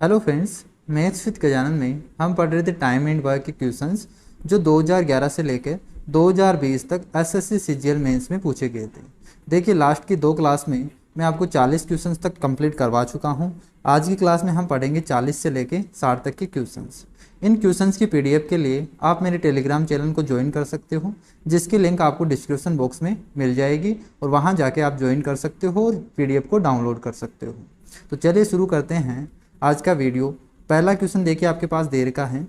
Hello friends, maths with Gajanan में हम पढ़ रहे थे टाइम एंड वर्क के क्वेश्चंस जो 2011 से लेकर 2020 तक एसएससी सीजीएल मेंस में पूछे गए थे। देखिए, लास्ट की 2 क्लास में मैं आपको 40 क्वेश्चंस तक कंप्लीट करवा चुका हूं। आज की क्लास में हम पढ़ेंगे 40 से लेकर 60 तक के क्वेश्चंस। इन क्वेश्चंस की पीडीएफ के लिए आप मेरे टेलीग्राम चैनल को ज्वाइन कर सकते हो, जिसकी लिंक आपको डिस्क्रिप्शन बॉक्स में मिल जाएगी और वहाँ जाके आप ज्वाइन कर सकते हो और पीडीएफ को डाउनलोड कर सकते हो। तो चलिए शुरू करते हैं आज का वीडियो। पहला क्वेश्चन देखिए, आपके पास दे रखा है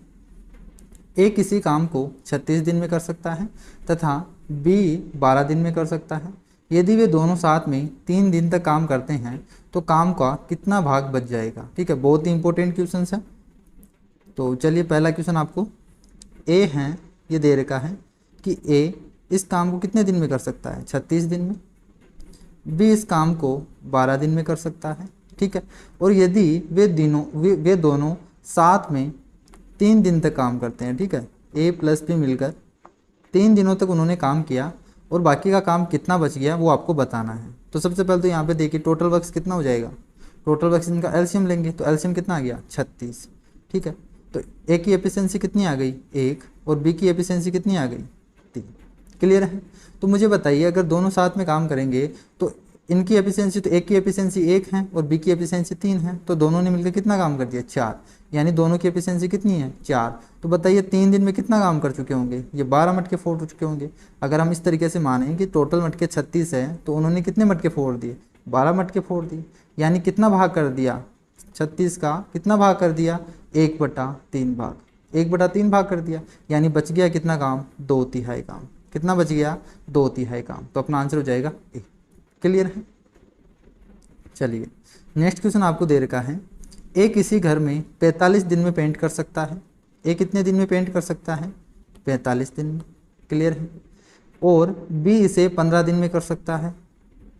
ए किसी काम को 36 दिन में कर सकता है तथा बी 12 दिन में कर सकता है। यदि वे दोनों साथ में 3 दिन तक काम करते हैं तो काम का कितना भाग बच जाएगा। ठीक है, बहुत ही इंपॉर्टेंट क्वेश्चन है। तो चलिए, पहला क्वेश्चन आपको ए है, ये दे रखा है कि ए इस काम को कितने दिन में कर सकता है, 36 दिन में। बी इस काम को 12 दिन में कर सकता है। ठीक है, और यदि वे दोनों साथ में 3 दिन तक काम करते हैं। ठीक है, ए प्लस बी मिलकर 3 दिनों तक उन्होंने काम किया और बाकी का काम कितना बच गया वो आपको बताना है। तो सबसे पहले तो यहाँ पे देखिए टोटल वर्क्स कितना हो जाएगा। टोटल वर्क्स इनका एलसीएम लेंगे तो एलसीएम कितना आ गया, 36। ठीक है, तो ए की एफिशिएंसी कितनी आ गई, 1, और बी की एफिशिएंसी कितनी आ गई, 3। क्लियर है। तो मुझे बताइए, अगर दोनों साथ में काम करेंगे तो इनकी एफिशिएंसी, तो एक की एफिशिएंसी 1 है और बी की एफिशिएंसी 3 है, तो दोनों ने मिलकर कितना काम कर दिया, 4। यानी दोनों की एफिशिएंसी कितनी है, 4। तो बताइए 3 दिन में कितना काम कर चुके होंगे, ये 12 मटके फोड़ चुके होंगे। अगर हम इस तरीके से मानें कि टोटल मटके 36 है तो उन्होंने कितने मटके फोड़ दिए, 12 मटके फोड़ दिए। यानी कितना भाग कर दिया, 36 का कितना भाग कर दिया, 1/3 भाग, 1/3 भाग कर दिया। यानी बच गया कितना काम, 2/3 काम। कितना बच गया, 2/3 काम। तो अपना आंसर हो जाएगा ए। क्लियर है। चलिए, नेक्स्ट क्वेश्चन आपको दे रखा है ए किसी घर में 45 दिन में पेंट कर सकता है। ए कितने दिन में पेंट कर सकता है, 45 दिन में। क्लियर है। और बी इसे 15 दिन में कर सकता है।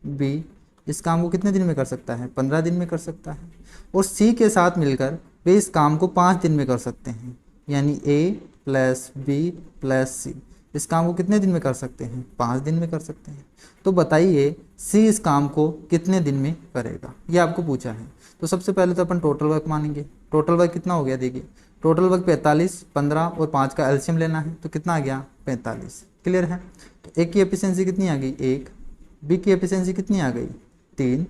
बी इस काम को कितने दिन में कर सकता है, 15 दिन में कर सकता है। और सी के साथ मिलकर वे इस काम को 5 दिन में कर सकते हैं। यानी ए प्लस बी प्लस सी इस काम को कितने दिन में कर सकते हैं, 5 दिन में कर सकते हैं। तो बताइए सी इस काम को कितने दिन में करेगा, ये आपको पूछा है। तो सबसे पहले तो अपन टोटल वर्क मानेंगे। टोटल वर्क कितना हो गया, देखिए टोटल वर्क 45, 15 और 5 का एलसीएम लेना है तो कितना आ गया, 45। क्लियर है। तो ए की एफिशिएंसी कितनी आ गई, 1। बी की एफिशिएंसी कितनी आ गई, 3।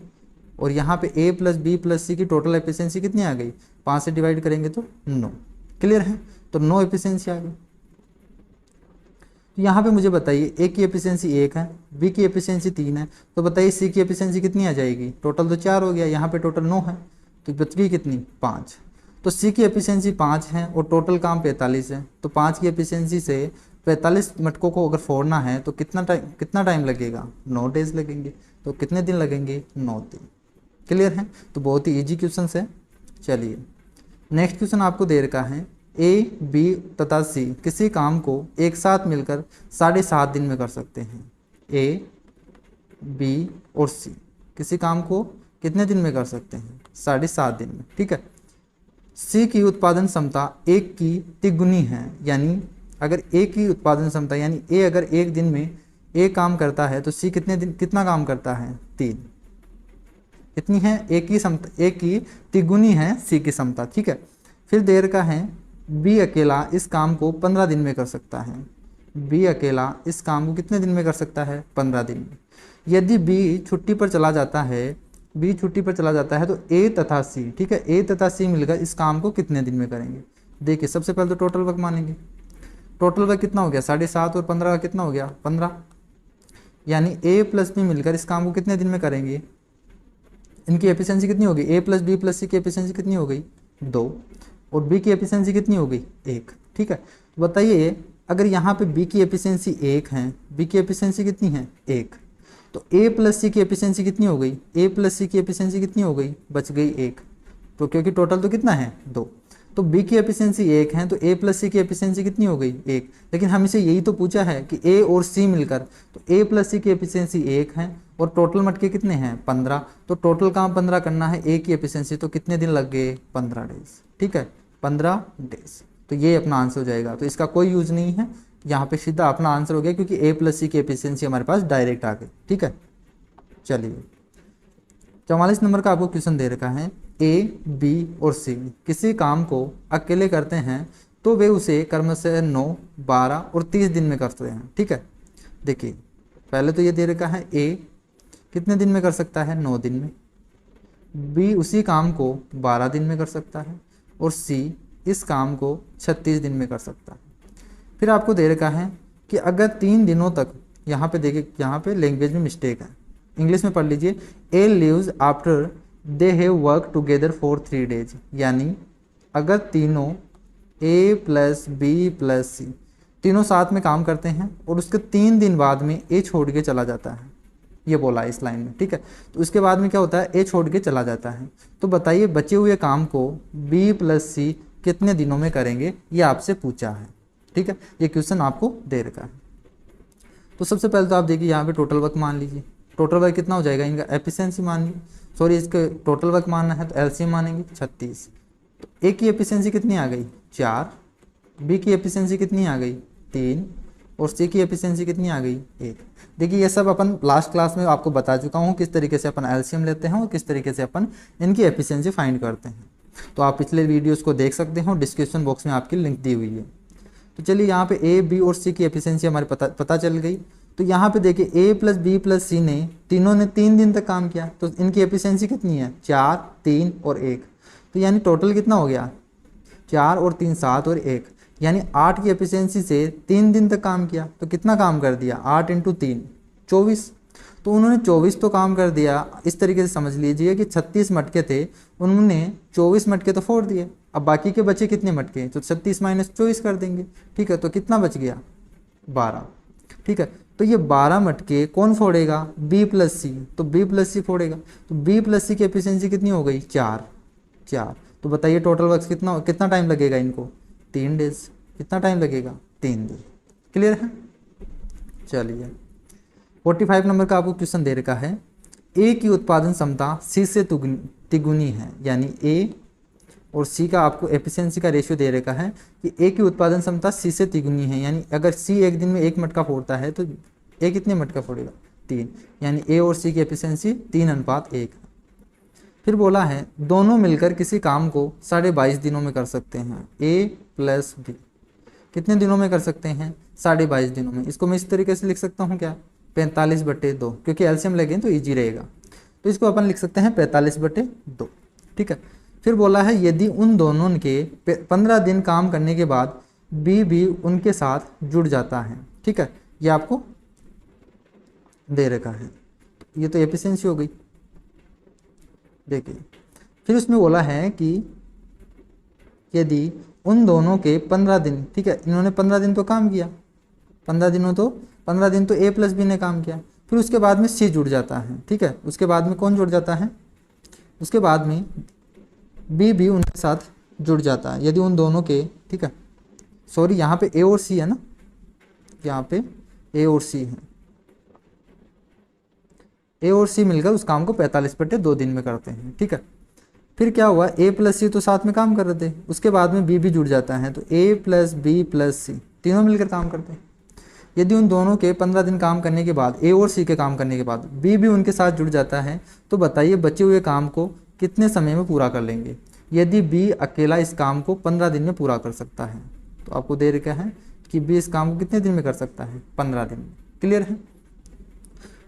और यहाँ पे ए प्लस बी प्लस सी की टोटल एफिशिएंसी कितनी आ गई, 5 से डिवाइड करेंगे तो 9। क्लियर है। तो 9 एफिशिएंसी आ गई। तो यहाँ पे मुझे बताइए ए की एफिशिएंसी 1 है, बी की एफिशिएंसी 3 है, तो बताइए सी की एफिशिएंसी कितनी आ जाएगी। टोटल तो 4 हो गया, यहाँ पे टोटल 9 है, तो बच गई कितनी, 5। तो सी की एफिशिएंसी 5 है और टोटल काम 45 है, तो 5 की एफिशिएंसी से 45 मटकों को अगर फोड़ना है तो कितना टाइम लगेगा, 9 डेज लगेंगे। तो कितने दिन लगेंगे, 9 दिन। क्लियर है। तो बहुत ही ईजी क्वेश्चन है। चलिए, नेक्स्ट क्वेश्चन आपको दे रखा है ए बी तथा सी किसी काम को एक साथ मिलकर 7.5 दिन में कर सकते हैं। ए बी और सी किसी काम को कितने दिन में कर सकते हैं, 7.5 दिन में। ठीक है। सी की उत्पादन क्षमता 1 की तिगुनी है। यानी अगर ए की उत्पादन क्षमता, यानी ए अगर एक दिन में ए काम करता है तो सी कितना काम करता है, 3। कितनी है, ए की क्षमता, ए की तिगुनी है सी की क्षमता। ठीक है। फिर दे रखा है बी अकेला इस काम को 15 दिन में कर सकता है। बी अकेला इस काम को कितने दिन में कर सकता है, 15 दिन में। यदि बी छुट्टी पर चला जाता है, बी छुट्टी पर चला जाता है तो ए तथा सी, ठीक है, ए तथा सी मिलकर इस काम को कितने दिन में करेंगे। देखिए, सबसे पहले तो टोटल वर्क मानेंगे। टोटल वर्क कितना हो गया, 7.5 और 15 का कितना हो गया, 15। यानी ए प्लस बी मिलकर इस काम को कितने दिन में करेंगे। इनकी एफिशिएंसी कितनी होगी, ए प्लस बी प्लस सी की एफिशिएंसी कितनी हो गई, 2। और बी की एफिशिएंसी कितनी हो गई, 1। ठीक है। बताइए अगर यहाँ पे बी की एफिशिएंसी 1 है, बी की एफिशिएंसी कितनी है, 1, तो ए प्लस सी की एफिशिएंसी कितनी हो गई, ए प्लस सी की एफिशिएंसी कितनी हो गई, बच गई 1। तो क्योंकि टोटल तो कितना है, 2। तो बी की एफिशिएंसी 1 है तो ए प्लस सी की एफिशिएंसी कितनी हो गई, 1। लेकिन हमसे यही तो पूछा है कि ए और सी मिलकर, तो ए प्लस सी की एफिशिएंसी 1 है और टोटल मटके कितने हैं, 15। तो टोटल काम 15 करना है, ए की एफिशिएंसी, तो कितने दिन लग गए, 15 डेज। ठीक है, 15 डेज। तो ये अपना आंसर हो जाएगा। तो इसका कोई यूज नहीं है, यहाँ पे सीधा अपना आंसर हो गया क्योंकि ए प्लस सी की एफिशिएंसी हमारे पास डायरेक्ट आ गई। ठीक है। चलिए, 44 नंबर का आपको क्वेश्चन दे रखा है ए, बी और सी किसी काम को अकेले करते हैं तो वे उसे क्रमशः 9, 12 और 30 दिन में करते हैं। ठीक है, देखिए पहले तो ये दे रखा है ए कितने दिन में कर सकता है, 9 दिन में, बी उसी काम को 12 दिन में कर सकता है और सी इस काम को 36 दिन में कर सकता है। फिर आपको दे रखा है कि अगर 3 दिनों तक, यहाँ पे देखिए यहाँ पे लैंग्वेज में मिस्टेक है, इंग्लिश में पढ़ लीजिए, A lives after they have work together for 3 days, यानी अगर तीनों A plus B plus C तीनों साथ में काम करते हैं और उसके 3 दिन बाद में ए छोड़ के चला जाता है, ये बोला है इस लाइन में। ठीक है, तो उसके बाद में क्या होता है, ए छोड़ के चला जाता है, तो बताइए बचे हुए काम को बी प्लस सी कितने दिनों में करेंगे, ये आपसे पूछा है। ठीक है, ये क्वेश्चन आपको दे रखा है। तो सबसे पहले तो आप देखिए यहाँ पे टोटल वर्क मान लीजिए, टोटल वर्क कितना हो जाएगा, इनका एफिशिएंसी मान लीजिए, सॉरी इसके टोटल वर्क मानना है तो एलसीएम मानेंगे 36। तो ए की एफिशिएंसी कितनी आ गई 4, बी की एफिशिएंसी कितनी आ गई 3 और सी की एफिशिएंसी कितनी आ गई 1। देखिए ये सब अपन लास्ट क्लास में आपको बता चुका हूँ किस तरीके से अपन एलसीएम लेते हैं और किस तरीके से अपन इनकी एफिशिएंसी फाइंड करते हैं। तो आप पिछले वीडियोस को देख सकते हो, डिस्क्रिप्शन बॉक्स में आपकी लिंक दी हुई है। तो चलिए यहाँ पे ए, बी और सी की एफिशिएंसी हमारे पता चल गई। तो यहाँ पे देखिए ए प्लस बी प्लस सी ने तीनों ने 3 दिन तक काम किया, तो इनकी एफिशिएंसी कितनी है 4, 3 और 1। तो यानी टोटल कितना हो गया 4 और 3 7 और 1, यानी 8 की एफिशिएंसी से 3 दिन तक काम किया। तो कितना काम कर दिया 8 × 3 24। तो उन्होंने 24 तो काम कर दिया। इस तरीके से समझ लीजिए कि 36 मटके थे, उन्होंने 24 मटके तो फोड़ दिए, अब बाकी के बचे कितने मटके, तो 36 - 24 कर देंगे। ठीक है, तो कितना बच गया 12। ठीक है, तो ये 12 मटके कौन फोड़ेगा, बी प्लस सी, तो बी प्लस सी फोड़ेगा। तो बी प्लस सी की एफिशिएंसी कितनी हो गई 4। तो बताइए टोटल वर्क कितना टाइम लगेगा इनको 3 डेज। कितना टाइम लगेगा 3 दिन। क्लियर है। चलिए 45 नंबर का आपको क्वेश्चन दे रखा है, ए की उत्पादन क्षमता सी से तिगुनी है, यानी ए और सी का आपको एफिशिएंसी का रेशियो दे रखा है कि ए की उत्पादन क्षमता सी से तिगुनी है, यानी अगर सी एक दिन में 1 मटका फोड़ता है तो ए कितने मटका फोड़ेगा 3, यानी ए और सी की एफिशिएंसी 3:1। फिर बोला है दोनों मिलकर किसी काम को 22.5 दिनों में कर सकते हैं, ए प्लस बी कितने दिनों में कर सकते हैं 22.5 दिनों में। इसको मैं इस तरीके से लिख सकता हूँ क्या 45/2, क्योंकि एलसीएम लगे तो ईजी रहेगा, तो इसको अपन लिख सकते हैं 45/2। ठीक है, फिर बोला है यदि उन दोनों के 15 दिन काम करने के बाद बी भी उनके साथ जुड़ जाता है। ठीक है, ये आपको दे रखा है, ये तो एफिशिएंसी हो गई। देखिए फिर उसमें बोला है कि यदि उन दोनों के 15 दिन, ठीक है इन्होंने 15 दिन तो काम किया, 15 दिन तो ए प्लस बी ने काम किया, फिर उसके बाद में सी जुड़ जाता है। ठीक है, उसके बाद में कौन जुड़ जाता है, उसके बाद में बी भी उनके साथ जुड़ जाता है। यदि उन दोनों के, ठीक है सॉरी यहाँ पे ए और सी है ना, यहाँ पे ए और सी है, ए और सी मिलकर उस काम को 45/2 दिन में करते हैं। ठीक है, फिर क्या हुआ ए प्लस सी तो साथ में काम कर रहे थे, उसके बाद में बी भी जुड़ जाता है, तो ए प्लस बी प्लस सी तीनों मिलकर काम करते हैं। यदि उन दोनों के 15 दिन काम करने के बाद, ए और सी के काम करने के बाद बी भी उनके साथ जुड़ जाता है, तो बताइए बचे हुए काम को कितने समय में पूरा कर लेंगे। यदि बी अकेला इस काम को 15 दिन में पूरा कर सकता है, तो आपको दे रखा है कि बी इस काम को कितने दिन में कर सकता है 15 दिन में। क्लियर है।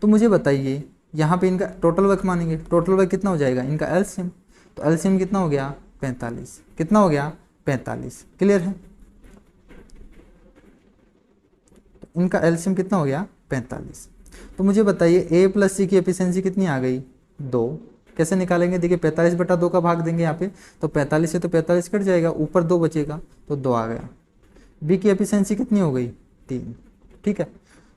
तो मुझे बताइए यहाँ पे इनका टोटल वर्क मानेंगे, टोटल वर्क कितना हो जाएगा इनका एलसीएम, तो एलसीएम कितना हो गया 45। कितना हो गया 45। क्लियर है, तो इनका एलसीएम कितना हो गया 45। तो मुझे बताइए ए प्लस सी की एफिशिएंसी कितनी आ गई 2। कैसे निकालेंगे, देखिए 45/2 का भाग देंगे यहाँ पे, तो 45 से तो 45 कट जाएगा, ऊपर 2 बचेगा तो 2 आ गया। बी की एफिशिएंसी कितनी हो गई 3। ठीक है,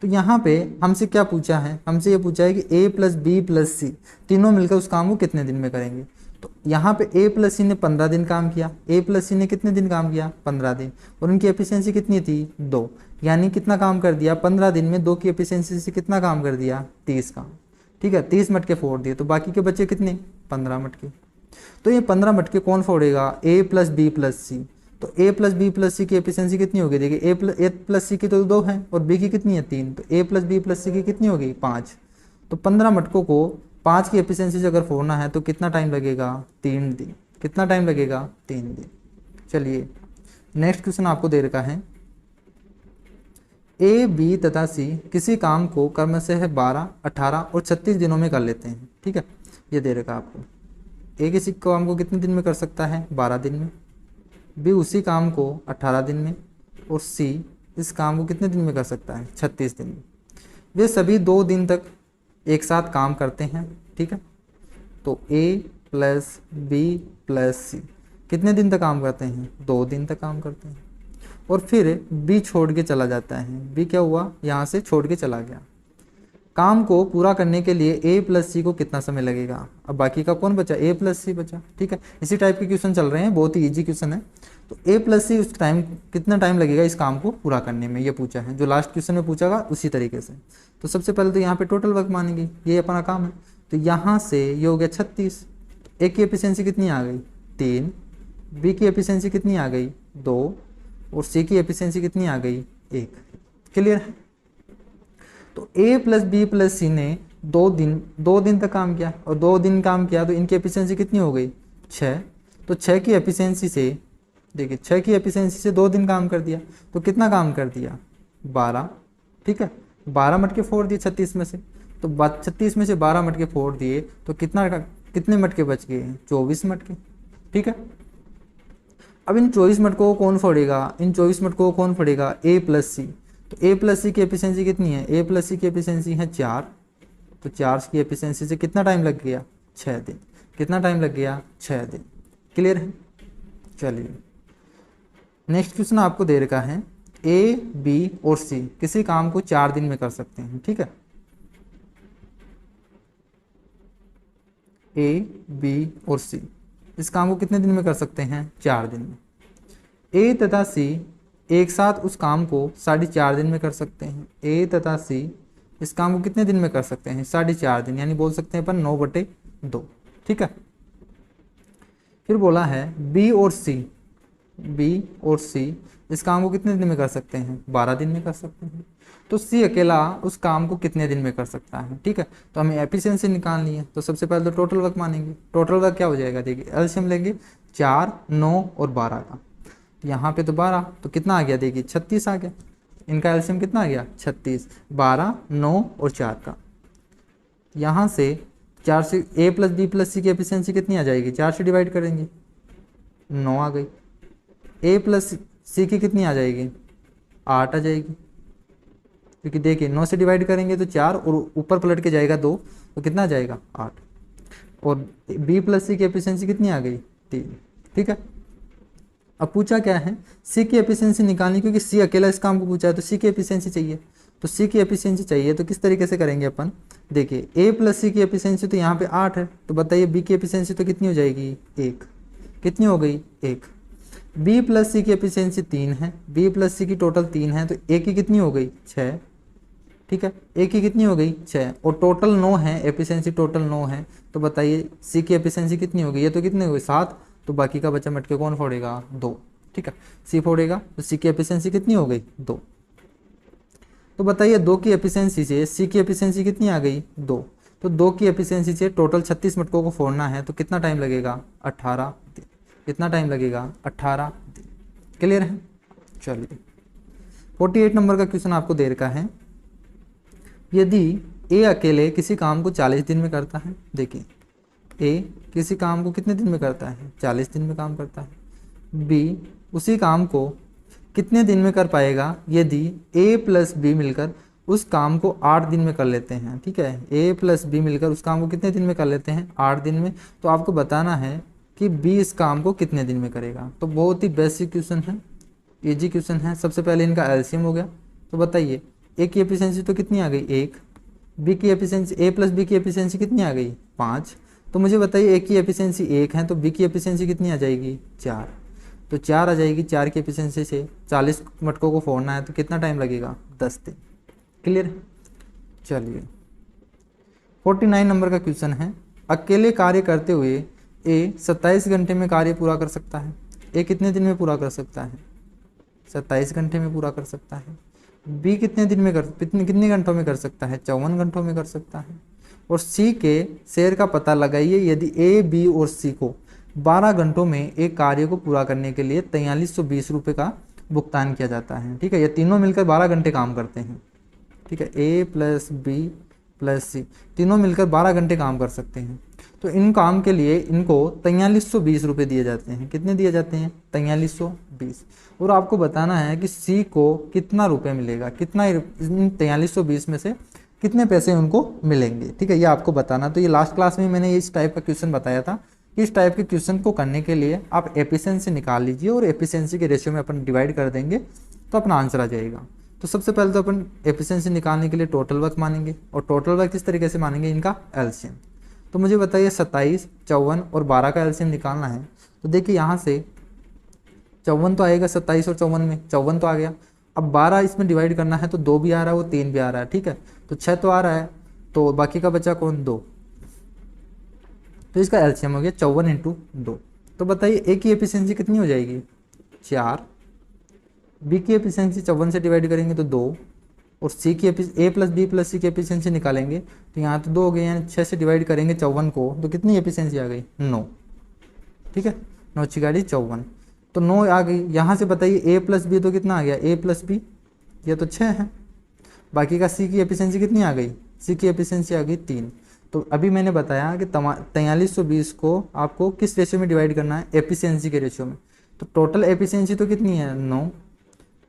तो यहाँ पे हमसे क्या पूछा है, हमसे ये पूछा है कि ए प्लस बी प्लस सी तीनों मिलकर उस काम को कितने दिन में करेंगे। तो यहाँ पे ए प्लस सी ने 15 दिन काम किया, ए प्लस सी ने कितने दिन काम किया 15 दिन, और उनकी एफिशिएंसी कितनी थी 2, यानी कितना काम कर दिया 15 दिन में 2 की एफिशिएंसी से कितना काम कर दिया 30 काम। ठीक है, 30 मटके फोड़ दिए, तो बाकी के बचे कितने 15 मटके। तो ये 15 मटके कौन फोड़ेगा, ए प्लस बी प्लस सी। तो ए प्लस बी प्लस सी की एफिशिएंसी कितनी होगी, देखिए ए प्लस सी की तो 2 है और बी की कितनी है 3, तो ए प्लस बी प्लस सी की कितनी होगी 5। तो 15 मटकों को 5 की एफिशिएंसी से अगर फोड़ना है तो कितना टाइम लगेगा, 3 दिन। कितना टाइम लगेगा, 3 दिन। चलिए नेक्स्ट क्वेश्चन आपको दे रखा है, ए बी तथा सी किसी काम को क्रमशः 12, 18 और 36 दिनों में कर लेते हैं। ठीक है, ये दे रखा आपको। ए किसी काम को कितने दिन में कर सकता है, 12 दिन में। बी उसी काम को 18 दिन में। और सी इस काम को कितने दिन में कर सकता है, 36 दिन में। वे सभी 2 दिन तक एक साथ काम करते हैं। ठीक है, तो ए प्लस बी प्लस सी कितने दिन तक काम करते हैं, 2 दिन तक काम करते हैं। और फिर बी छोड़ के चला जाता है। बी क्या हुआ, यहाँ से छोड़ के चला गया। काम को पूरा करने के लिए ए प्लस सी को कितना समय लगेगा। अब बाकी का कौन बचा, ए प्लस सी बचा। ठीक है, इसी टाइप के क्वेश्चन चल रहे हैं, बहुत ही इजी क्वेश्चन है। तो ए प्लस सी उस टाइम कितना टाइम लगेगा इस काम को पूरा करने में, ये पूछा है। जो लास्ट क्वेश्चन में पूछा गया उसी तरीके से। तो सबसे पहले तो यहाँ पे टोटल वर्क मानेंगे, ये अपना काम है। तो यहाँ से ये हो गया 36। ए की एफिशिएंसी कितनी आ गई, 3। बी की एफिशिएंसी कितनी आ गई, 2। और सी की एफिशिएंसी कितनी आ गई, 1। क्लियर है। तो ए प्लस बी प्लस सी ने 2 दिन तक काम किया, और 2 दिन काम किया तो इनकी एफिशिएंसी कितनी हो गई, 6। तो 6 की एफिशिएंसी से, देखिए 6 की एफिशिएंसी से 2 दिन काम कर दिया, तो कितना काम कर दिया, 12। ठीक है, 12 मटके फोड़ दिए 36 में से। तो 36 में से 12 मटके फोड़ दिए तो कितने मटके बच गए, 24 मटके। ठीक है, अब इन 24 मटकों को कौन फोड़ेगा, इन 24 मटकों को कौन फोड़ेगा, ए प्लस सी। तो ए प्लस सी की एफिशिएंसी कितनी है, ए प्लस सी की एफिशिएंसी है 4। तो 4 की एफिशिएंसी से कितना टाइम लग गया, 6 दिन। कितना टाइम लग गया, 6 दिन। क्लियर है। चलिए नेक्स्ट क्वेश्चन आपको दे रखा है, ए बी और सी किसी काम को 4 दिन में कर सकते हैं। ठीक है, ए बी और सी इस काम को कितने दिन में कर सकते हैं, 4 दिन में। ए तथा सी एक साथ उस काम को 4.5 दिन में कर सकते हैं। ए तथा सी इस काम को कितने दिन में कर सकते हैं, 4.5 दिन, यानी बोल सकते हैं अपन 9/2। ठीक है, फिर बोला है बी और सी इस काम को कितने दिन में कर सकते हैं, 12 दिन में कर सकते हैं। तो सी अकेला उस काम को कितने दिन में कर सकता है। ठीक है, तो हमें एफिशिएंसी निकालनी है। तो सबसे पहले तो टोटल वर्क मानेंगे। टोटल वर्क क्या हो जाएगा, देखिए एलसीएम लेंगे 4, 9 और 12 का। यहाँ पे तो 12, तो कितना आ गया, देखिए 36 आ गया। इनका एलसीएम कितना आ गया, 36, 12, 9 और 4 का। यहाँ से 4 से ए प्लस बी प्लस सी की एफिशिएंसी कितनी आ जाएगी, 4 से डिवाइड करेंगे, 9 आ गई। ए प्लस सी की कितनी आ जाएगी, 8 आ जाएगी। क्योंकि देखिए 9 से डिवाइड करेंगे तो 4 और ऊपर पलट के जाएगा 2, तो कितना आ जाएगा, 8। और बी प्लस सी की एफिशिएंसी कितनी आ गई, 3। ठीक है, अब पूछा क्या है, सी की एफिशिएंसी निकालनी, क्योंकि सी अकेला इस काम को पूछा है तो सी की एफिशिएंसी चाहिए। तो सी की एफिशिएंसी चाहिए तो किस तरीके से करेंगे अपन, देखिए ए प्लस सी की एफिशिएंसी तो यहाँ पे 8 है, तो बताइए बी की एफिशिएंसी तो कितनी हो जाएगी, 1। कितनी हो गई, 1। बी प्लस सी की एफिशिएंसी 3 है, बी प्लस सी की टोटल 3 है, तो ए की कितनी हो गई, 6। ठीक है, ए की कितनी हो गई, 6। और टोटल 9 है, एफिशिएंसी टोटल 9 है। तो बताइए सी की एफिशिएंसी कितनी हो गई, ये तो कितनी हो गई, 7। तो बाकी का बचा मटके कौन फोड़ेगा, 2। ठीक है, सी फोड़ेगा, तो सी की एफिशिएंसी कितनी हो गई, 2। तो बताइए 2 की एफिशिएंसी से सी की एफिशिएंसी कितनी आ गई, 2। तो 2 की एफिशिएंसी से टोटल 36 मटकों को फोड़ना है, तो कितना टाइम लगेगा, 18 दिन। कितना टाइम लगेगा, 18 दिन। क्लियर है। चलिए 48 नंबर का क्वेश्चन आपको दे रखा है, यदि ए अकेले किसी काम को 40 दिन में करता है। देखिए ए किसी काम को कितने दिन में करता है, 40 दिन में काम करता है। बी उसी काम को कितने दिन में कर पाएगा, यदि ए प्लस बी मिलकर उस काम को 8 दिन में कर लेते हैं। ठीक है, ए प्लस बी मिलकर उस काम को कितने दिन में कर लेते हैं, 8 दिन में। तो आपको बताना है कि बी इस काम को कितने दिन में करेगा। तो बहुत ही बेसिक क्वेश्चन है, इजी क्वेश्चन है। सबसे पहले इनका एलसीएम हो गया, तो बताइए ए की एफिशिएंसी तो कितनी आ गई, 1। बी की एफिशिएंसी, ए प्लस बी की एफिशिएंसी कितनी आ गई, 5। तो मुझे बताइए ए की एफिशिएंसी 1 है, तो बी की एफिशिएंसी कितनी आ जाएगी, 4। तो 4 आ जाएगी। 4 की एफिशिएंसी से 40 मटकों को फोड़ना है, तो कितना टाइम लगेगा, 10 दिन। क्लियर। चलिए 49 नंबर का क्वेश्चन है, अकेले कार्य करते हुए ए 27 घंटे में कार्य पूरा कर सकता है। ए कितने दिन में पूरा कर सकता है, 27 घंटे में पूरा कर सकता है। बी कितने दिन में कितने घंटों में कर सकता है, 54 घंटों में कर सकता है। और सी के शेयर का पता लगाइए यदि ए, बी और सी को 12 घंटों में एक कार्य को पूरा करने के लिए 4320 रुपये का भुगतान किया जाता है। ठीक है, ये तीनों मिलकर 12 घंटे काम करते हैं। ठीक है, ए प्लस बी प्लस सी तीनों मिलकर 12 घंटे काम कर सकते हैं। तो इन काम के लिए इनको 4320 रुपये दिए जाते हैं। कितने दिए जाते हैं? 4320। और आपको बताना है कि सी को कितना रुपये मिलेगा, कितना इन 4320 में से कितने पैसे उनको मिलेंगे। ठीक है, ये आपको बताना। तो ये लास्ट क्लास में मैंने इस टाइप का क्वेश्चन बताया था। इस टाइप के क्वेश्चन को करने के लिए आप एफिशिएंसी निकाल लीजिए और एफिशिएंसी के रेशियो में अपन डिवाइड कर देंगे तो अपना आंसर आ जाएगा। तो सबसे पहले तो अपन एफिशिएंसी निकालने के लिए टोटल वर्क मानेंगे, और टोटल वर्क किस तरीके से मानेंगे? इनका एलसीएम। तो मुझे बताइए 27, 54 और 12 का एलसीएम निकालना है। तो देखिए यहाँ से 54 तो आएगा 27 और 54 में, 54 तो आ गया। अब 12 इसमें डिवाइड करना है तो 2 भी आ रहा है, वो 3 भी आ रहा है। ठीक है, तो 6 तो आ रहा है, तो बाकी का बचा कौन? 2। तो इसका एलसीएम हो गया 54 इंटू 2। तो बताइए ए की एफिशिएंसी कितनी हो जाएगी? 4। बी की एफिशिएंसी 54 से डिवाइड करेंगे तो 2, और सी की ए प्लस बी प्लस सी की एफिशिएंसी निकालेंगे तो यहाँ तो 2 हो गए, यानी 6 से डिवाइड करेंगे 54 को तो कितनी एफिशिएंसी आ गई? 9। ठीक है, 9 × 54, तो 9 आ गई। यहाँ से बताइए ए प्लस बी तो कितना आ गया? ए प्लस बी, ये तो 6 है। बाकी का सी की एफिशिएंसी कितनी आ गई? सी की एफिशिएंसी आ गई 3। तो अभी मैंने बताया कि 4320 को आपको किस रेशियो में डिवाइड करना है? एफिशिएंसी के रेशियो में। तो टोटल एफिशिएंसी तो कितनी है? 9,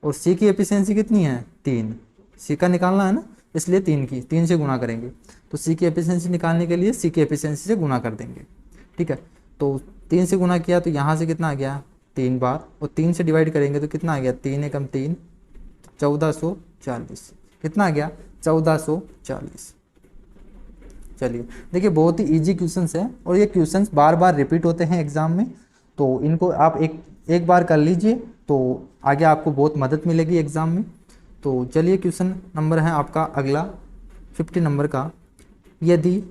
और सी की एफिशिएंसी कितनी है? 3। सी का निकालना है ना, इसलिए 3 से गुणा करेंगे। तो सी की एफिशिएंसी निकालने के लिए सी की एफिशिएंसी से गुणा कर देंगे। ठीक है, तो 3 से गुणा किया तो यहाँ से कितना आ गया? 3 बार, और 3 से डिवाइड करेंगे तो कितना आ गया? 3 एकम 3, 1440। कितना आ गया? 1440। चलिए देखिए, बहुत ही इजी क्वेश्चंस है और ये क्वेश्चंस बार बार रिपीट होते हैं एग्जाम में, तो इनको आप एक बार कर लीजिए तो आगे आपको बहुत मदद मिलेगी एग्जाम में। तो चलिए क्वेश्चन नंबर है आपका अगला 50 नंबर का। यदि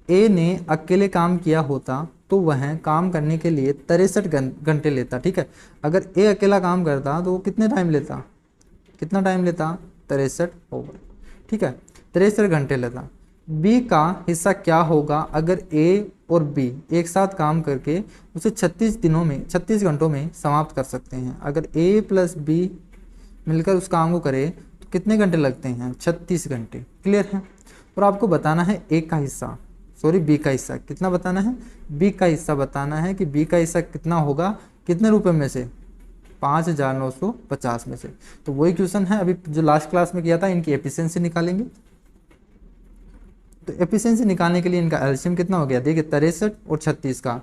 ए ने अकेले काम किया होता तो वह काम करने के लिए 63 घंटे लेता। ठीक है, अगर ए अकेला काम करता तो वो कितने टाइम लेता? कितना टाइम लेता? 63 ओवर। ठीक है, 63 घंटे लेता। बी का हिस्सा क्या होगा अगर ए और बी एक साथ काम करके उसे 36 घंटों में समाप्त कर सकते हैं? अगर ए प्लस बी मिलकर उस काम को करे तो कितने घंटे लगते हैं? 36 घंटे। क्लियर है? और आपको बताना है बी का हिस्सा कितना बताना है? बी का हिस्सा बताना है कि बी का हिस्सा कितना होगा, कितने रुपए में से? 5950 में से। तो वही क्वेश्चन है अभी जो लास्ट क्लास में किया था, इनकी एफिशिएंसी निकालेंगे। तो एफिशिएंसी निकालने के लिए इनका एलसीएम कितना हो गया? देखिए 63 और 36 का।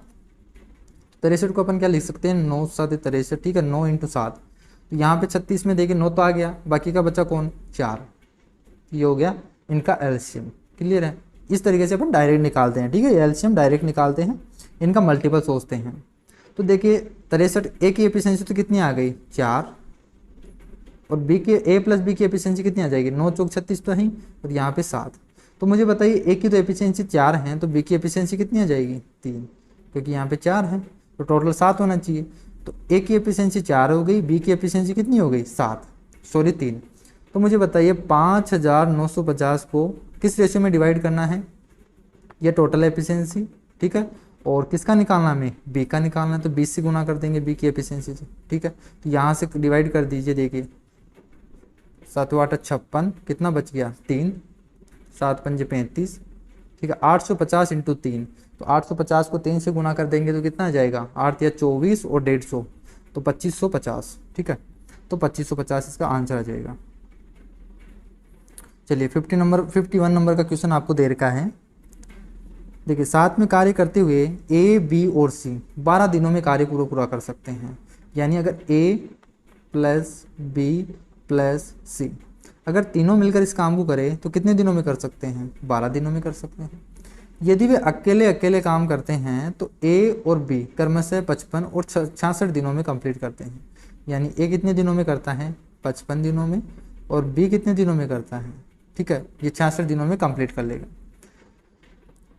63 को अपन क्या लिख सकते हैं? 9 7 63। ठीक है, 9 × 7। तो यहाँ पे 36 में देखिए 9 तो आ गया, बाकी का बचा कौन? 4। ये हो गया इनका एलसीएम। क्लियर है? इस तरीके से अपन डायरेक्ट निकालते हैं। ठीक है, एलसीएम डायरेक्ट निकालते हैं, इनका मल्टीपल सोचते हैं। तो देखिए 63 ए की एफिशिएंसी तो कितनी आ गई? 4, और बी के ए प्लस बी की एफिशिएंसी कितनी आ जाएगी? 9 × 4 = 36 तो है, और यहाँ पे 7। तो मुझे बताइए ए की तो एफिशिएंसी 4 है, तो बी की एफिशिएंसी कितनी आ जाएगी? 3, क्योंकि यहाँ पे 4 है, तो टोटल 7 होना चाहिए। तो ए की एफिशिएंसी 4 हो गई, बी की एफिशिएंसी कितनी हो गई? 3। तो मुझे बताइए 5950 को किस रेशियो में डिवाइड करना है? ये टोटल एफिशिएंसी। ठीक है, और किसका निकालना हमें? बी का निकालना है, तो 20 से गुना कर देंगे बी की एफिशिएंसी से। ठीक है, तो यहाँ से डिवाइड कर दीजिए। देखिए 7 8 56, कितना बच गया? 3, 7 5 35। ठीक है, 850 × 3। तो 850 को 3 से गुना कर देंगे तो कितना आ जाएगा? 8 या 24 और 150, तो 2550। ठीक है, तो 2550 इसका आंसर आ जाएगा। चलिए 51 नंबर का क्वेश्चन आपको दे रखा है। देखिए, साथ में कार्य करते हुए ए, बी और सी 12 दिनों में कार्य पूरा कर सकते हैं। यानी अगर ए प्लस बी प्लस सी अगर तीनों मिलकर इस काम को करें तो कितने दिनों में कर सकते हैं? 12 दिनों में कर सकते हैं। यदि वे अकेले काम करते हैं तो ए और बी क्रमशः 55 और 66 दिनों में कंप्लीट करते हैं। यानी ए कितने दिनों में करता है? 55 दिनों में, और बी कितने दिनों में करता है? ठीक है, ये 66 दिनों में कंप्लीट कर लेगा।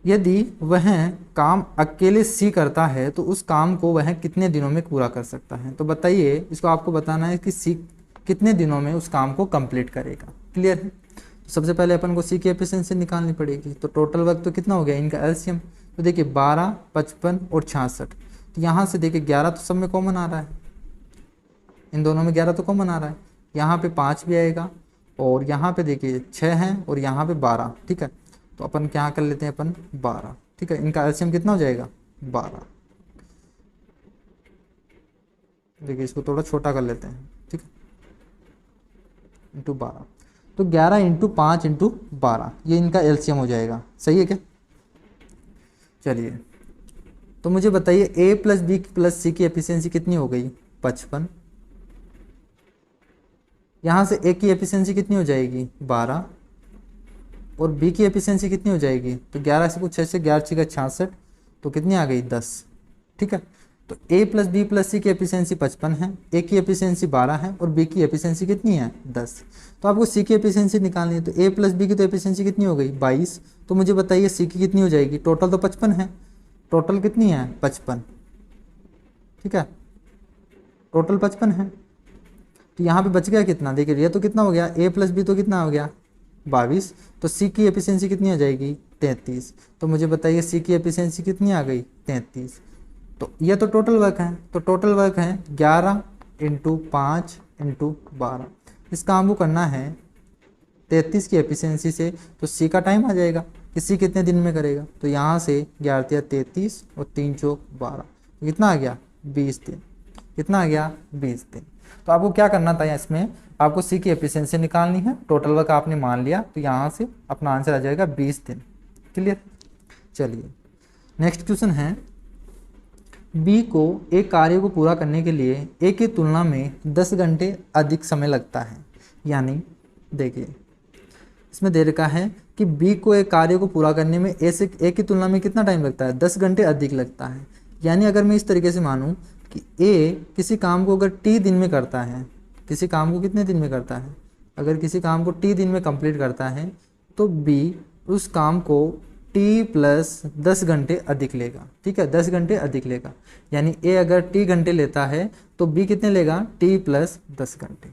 यदि वह काम अकेले सी करता है तो उस काम को वह कितने दिनों में पूरा कर सकता है? तो बताइए, इसको आपको बताना है कि सी कितने दिनों में उस काम को कंप्लीट करेगा। क्लियर है? तो सबसे पहले अपन को सी की एफिशिएंसी निकालनी पड़ेगी। तो टोटल वर्क तो कितना हो गया इनका एलसीएम, तो देखिए 12, 55 और 66। तो यहाँ से देखिए 11 तो सब में कॉमन आ रहा है, इन दोनों में 11 तो कॉमन आ रहा है, यहाँ पे 5 भी आएगा और यहाँ पे देखिए 6 है और यहाँ पे 12। ठीक है, तो अपन क्या कर लेते हैं अपन 12। ठीक है, इनका एलसीएम कितना हो जाएगा 12। देखिए इसको थोड़ा छोटा कर लेते हैं। ठीक है, इंटू 12, तो 11 इंटू 5 इंटू 12 ये इनका एलसीएम हो जाएगा। सही है क्या? चलिए, तो मुझे बताइए ए प्लस बी प्लस सी की एफिशिएंसी कितनी हो गई 55। यहाँ से ए की एफिशिएंसी कितनी हो जाएगी 12 और बी की एफिशिएंसी कितनी हो जाएगी, तो 11 से कुछ 6 से 11 6 66, तो कितनी आ गई 10। ठीक है, तो ए प्लस बी प्लस सी की एफिशिएंसी 55 है, ए की एफिशिएंसी 12 है और बी की एफिशिएंसी कितनी है 10। तो आपको सी की एफिशिएंसी निकालनी है, तो ए प्लस बी की तो एफिशिएंसी कितनी हो गई 22। तो मुझे बताइए सी की कितनी हो जाएगी, टोटल तो 55 है, टोटल कितनी है 55। ठीक है, टोटल 55 है, तो यहाँ पे बच गया कितना, देखिए ये तो कितना हो गया ए प्लस बी तो कितना हो गया 22। तो सी की एफिशिएंसी कितनी आ जाएगी 33। तो मुझे बताइए सी की एफिशिएंसी कितनी आ गई 33। तो ये तो टोटल वर्क है, तो टोटल वर्क है 11 इंटू 5 इंटू 12। इस काम को करना है 33 की एफिशिएंसी से, तो सी का टाइम आ जाएगा कि सी कितने दिन में करेगा। तो यहाँ से 11 33 और 3 चौक 12, तो कितना आ गया 20 दिन। कितना आ गया 20 दिन। तो आपको क्या करना था इसमें, आपको सी की एफिशिएंसी निकालनी है, टोटल वर्क आपने मान लिया, तो यहाँ से अपना आंसर आ जाएगा 20 दिन। क्लियर? चलिए नेक्स्ट क्वेश्चन है, बी को एक कार्य को पूरा करने के लिए ए की तुलना में 10 घंटे अधिक समय लगता है। यानी देखिए इसमें दे रखा है कि बी को एक कार्य को पूरा करने में ए की तुलना में कितना टाइम लगता है, 10 घंटे अधिक लगता है। यानी अगर मैं इस तरीके से मानूं कि ए किसी काम को अगर टी दिन में करता है, किसी काम को कितने दिन में करता है, अगर किसी काम को टी दिन में कंप्लीट करता है, तो बी उस काम को टी प्लस 10 घंटे अधिक लेगा। ठीक है, 10 घंटे अधिक लेगा। यानी ए अगर टी घंटे लेता है तो बी कितने लेगा, टी प्लस 10 घंटे।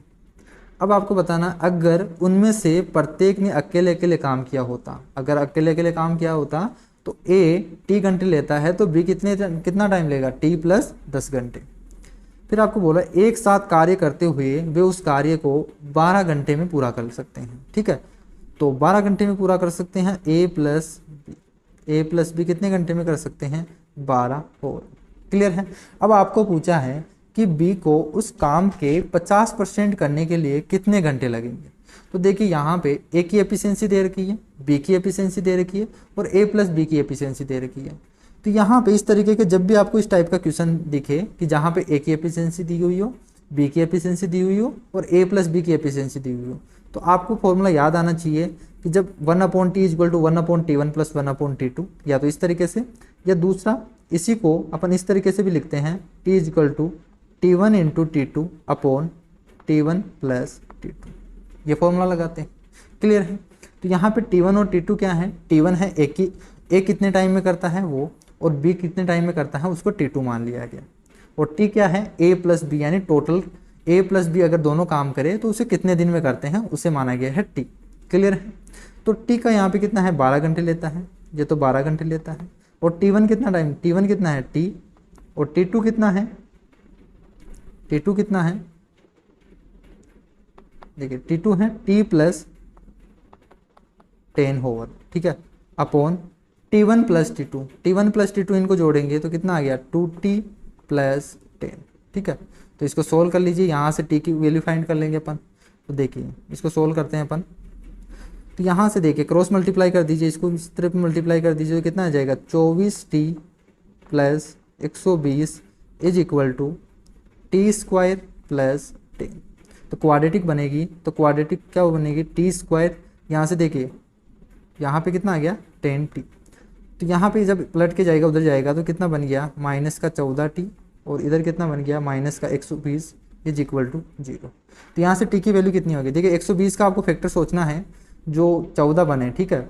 अब आपको बताना, अगर उनमें से प्रत्येक ने अकेले अकेले काम किया होता, अगर अकेले अकेले काम किया होता तो ए टी घंटे लेता है तो बी कितना टाइम लेगा, टी प्लस 10 घंटे। फिर आपको बोला एक साथ कार्य करते हुए वे उस कार्य को 12 घंटे में पूरा कर सकते हैं। ठीक है, तो 12 घंटे में पूरा कर सकते हैं ए प्लस बी कितने घंटे में कर सकते हैं 12 और। क्लियर है? अब आपको पूछा है कि बी को उस काम के 50% करने के लिए कितने घंटे लगेंगे। तो देखिए यहाँ पे ए की एफिशिएंसी दे रखी है, बी की एफिशिएंसी दे रखी है और ए प्लस बी की एफिशिएंसी दे रखी है। तो यहाँ पे इस तरीके के जब भी आपको इस टाइप का क्वेश्चन दिखे कि जहाँ पे ए की एफिशिएंसी दी हुई हो, बी की एफिशिएंसी दी हुई हो और ए प्लस बी की एफिशिएंसी दी हुई हो, तो आपको फॉर्मूला याद आना चाहिए कि जब 1/t equal to 1/t1 plus 1/t2, या तो इस तरीके से, या दूसरा इसी को अपन इस तरीके से भी लिखते हैं t equal to t1 into t2 upon t1 plus t2, ये फॉर्मूला लगाते हैं। क्लियर है? तो यहाँ पे t1 और t2 क्या है, t1 है ए कितने टाइम में करता है वो, और b कितने टाइम में करता है उसको t2 मान लिया गया, और t क्या है a प्लस बी, यानी टोटल a प्लस बी अगर दोनों काम करे तो उसे कितने दिन में करते हैं उसे माना गया है t। क्लियर है? तो t का यहाँ पे कितना है 12 घंटे लेता है, ये तो 12 घंटे लेता है, और t1 कितना टाइम, t1 कितना है t, और t2 कितना है, t2 कितना है, देखिए t2 है t प्लस 10 होवर। ठीक है, अपॉन t1 प्लस t2 इनको जोड़ेंगे तो कितना आ गया 2t प्लस 10। ठीक है, तो इसको सोल्व कर लीजिए, यहाँ से t की वैल्यू फाइंड कर लेंगे अपन। तो देखिए इसको सोल्व करते हैं अपन, तो यहाँ से देखिए क्रॉस मल्टीप्लाई कर दीजिए, इसको इस तरफ मल्टीप्लाई कर दीजिए तो कितना आ जाएगा 24t plus 120 is equal to T square plus 10। तो क्वाड्रेटिक बनेगी, तो क्वाड्रेटिक क्या बनेगी टी स्क्वायर, यहाँ से देखिए यहाँ पे कितना आ गया 10t, तो यहाँ पे जब पलट के जाएगा उधर जाएगा तो कितना बन गया माइनस का 14t, और इधर कितना बन गया माइनस का 120 इज इक्वल टू 0। तो यहाँ से t की वैल्यू कितनी होगी, देखिए 120 का आपको फैक्टर सोचना है जो 14 बने। ठीक है,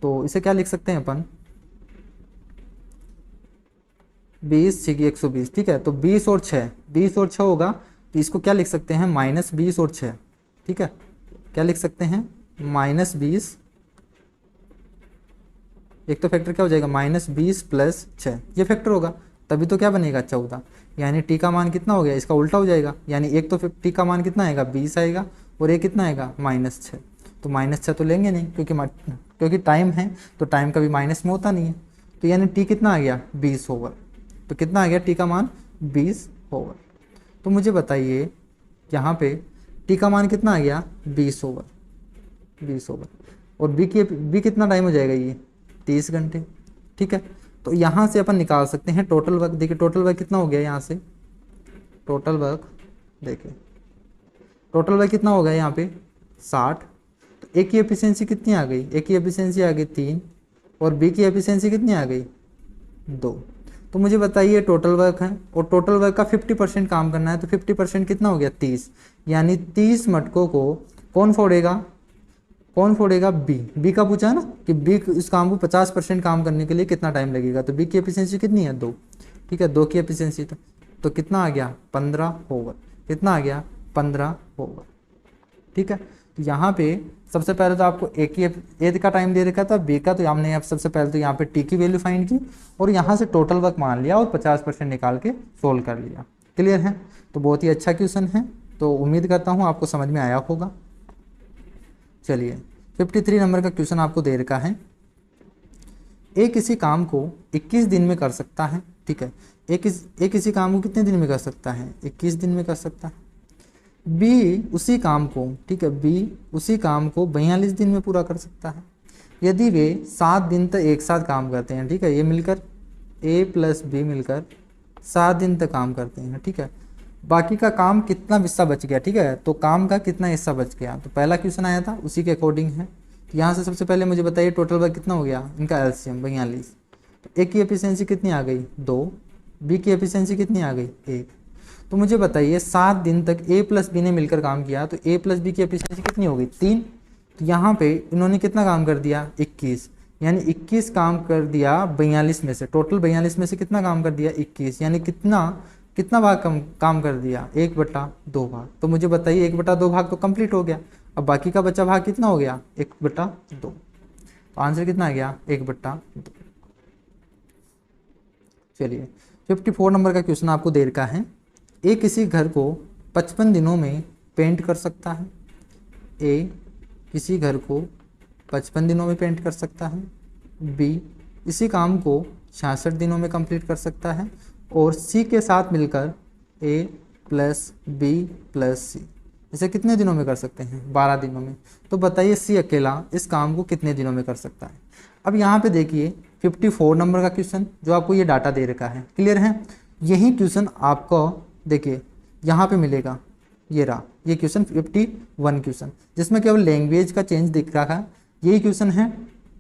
तो इसे क्या लिख सकते हैं अपन 20 6 120। ठीक है, तो 20 और 6 होगा, तो इसको क्या लिख सकते हैं -20 और 6। ठीक है, क्या लिख सकते हैं -20, एक तो फैक्टर क्या हो जाएगा -20 + 6, ये फैक्टर होगा, तभी तो क्या बनेगा 14, यानी टी का मान कितना हो गया, इसका उल्टा हो जाएगा, यानी एक तो टी का मान कितना आएगा 20 आएगा और एक कितना आएगा -6, तो -6 तो लेंगे नहीं क्योंकि टाइम है तो टाइम कभी माइनस में होता नहीं है, तो यानी टी कितना आ गया 20 ओवर, तो कितना आ गया टी का मान 20 ओवर। तो मुझे बताइए यहाँ पे टी का मान कितना आ गया 20 ओवर और बी कितना टाइम हो जाएगा ये 30 घंटे, ठीक है। तो यहाँ से अपन निकाल सकते हैं टोटल वर्क। देखिए टोटल वर्क कितना हो गया, यहाँ से टोटल वर्क देखिए टोटल वर्क कितना हो गया यहाँ पे 60, तो ए की एफिशिएंसी कितनी आ गई, ए की एफिशिएंसी आ गई 3 और बी की एफिशिएंसी कितनी आ गई 2। तो मुझे बताइए टोटल वर्क है और टोटल वर्क का 50% काम करना है, तो 50% कितना हो गया 30, यानी 30 मटकों को कौन फोड़ेगा बी का पूछा है ना कि बी इस काम को 50% काम करने के लिए कितना टाइम लगेगा, तो बी की एफिशिएंसी कितनी है 2, ठीक है, 2 की एफिशिएंसी तो कितना आ गया 15 ओवर, कितना आ गया 15 ओवर, ठीक है। तो यहाँ पे सबसे पहले तो आपको ए का टाइम दे रखा था, बी का, तो हमने सबसे पहले तो यहाँ पे टी की वैल्यू फाइंड की और यहाँ से टोटल वर्क मान लिया और 50% निकाल के सोल्व कर लिया। क्लियर है, तो बहुत ही अच्छा क्वेश्चन है, तो उम्मीद करता हूँ आपको समझ में आया होगा। चलिए 53 नंबर का क्वेश्चन आपको दे रखा है, ए किसी काम को 21 दिन में कर सकता है, ठीक है, ए किसी काम को कितने दिन में कर सकता है 21 दिन में कर सकता है। बी उसी काम को, ठीक है, बी उसी काम को 42 दिन में पूरा कर सकता है यदि वे 7 दिन तक एक साथ काम करते हैं, ठीक है, ये मिलकर ए प्लस बी मिलकर 7 दिन तक काम करते हैं, ठीक है। बाकी का काम कितना हिस्सा बच गया, ठीक है, तो काम का कितना हिस्सा बच गया, तो पहला क्वेश्चन आया था उसी के अकॉर्डिंग है। तो यहाँ से सबसे पहले मुझे बताइए टोटल वर्क कितना हो गया, इनका एलसीएम 42, तो ए की एफिशिएंसी कितनी आ गई 2, बी की एफिशिएंसी कितनी आ गई 1। तो मुझे बताइए 7 दिन तक ए प्लस बी ने मिलकर काम किया, तो ए प्लस बी की एफिशिएंसी कितनी हो गई 3, तो यहाँ पे इन्होंने कितना काम कर दिया 21, यानी 21 काम कर दिया 42 में से, टोटल 42 में से कितना काम कर दिया 21, यानी कितना भाग काम कर दिया 1/2 भाग। तो मुझे बताइए 1/2 भाग तो कंप्लीट हो गया, अब बाकी का बचा भाग कितना हो गया 1/2, तो आंसर कितना आ गया 1/2। चलिए 54 नंबर का क्वेश्चन आपको दे रखा है, ए किसी घर को 55 दिनों में पेंट कर सकता है, ए किसी घर को 55 दिनों में पेंट कर सकता है, बी इसी काम को 66 दिनों में कंप्लीट कर सकता है और सी के साथ मिलकर ए प्लस बी प्लस सी इसे कितने दिनों में कर सकते हैं 12 दिनों में। तो बताइए सी अकेला इस काम को कितने दिनों में कर सकता है। अब यहाँ पे देखिए 54 नंबर का क्वेश्चन जो आपको ये डाटा दे रखा है, क्लियर है, यही क्वेश्चन आपको देखिए यहाँ पे मिलेगा, ये रहा ये क्वेश्चन 51 क्वेश्चन जिसमें केवल लैंग्वेज का चेंज दिख रहा है, यही क्वेश्चन है,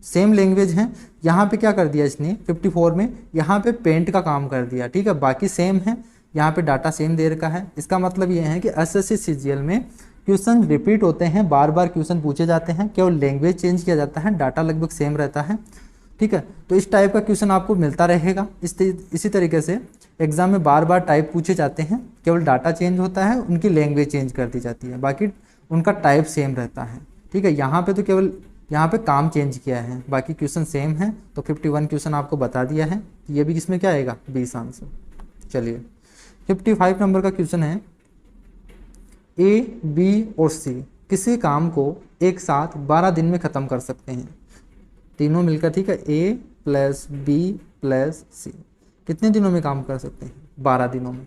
सेम लैंग्वेज है। यहाँ पे क्या कर दिया इसने 54 में, यहाँ पे पेंट का काम कर दिया, ठीक है, बाकी सेम है, यहाँ पे डाटा सेम दे रखा है। इसका मतलब ये है कि एसएससी सीजीएल में क्वेश्चन रिपीट होते हैं, बार बार क्वेश्चन पूछे जाते हैं, केवल लैंग्वेज चेंज किया जाता है, डाटा लगभग सेम रहता है, ठीक है। तो इस टाइप का क्वेश्चन आपको मिलता रहेगा। इसी तरीके से एग्जाम में बार बार टाइप पूछे जाते हैं, केवल डाटा चेंज होता है, उनकी लैंग्वेज चेंज कर दी जाती है, बाकी उनका टाइप सेम रहता है, ठीक है। यहाँ पे तो केवल यहाँ पे काम चेंज किया है, बाकी क्वेश्चन सेम है। तो 51 क्वेश्चन आपको बता दिया है, ये भी किसमें क्या आएगा 20 आंसर। चलिए 55 नंबर का क्वेश्चन है, ए बी और सी किसी काम को एक साथ 12 दिन में ख़त्म कर सकते हैं, तीनों मिलकर, ठीक है, ए प्लस बी प्लस सी कितने दिनों में काम कर सकते हैं 12 दिनों में।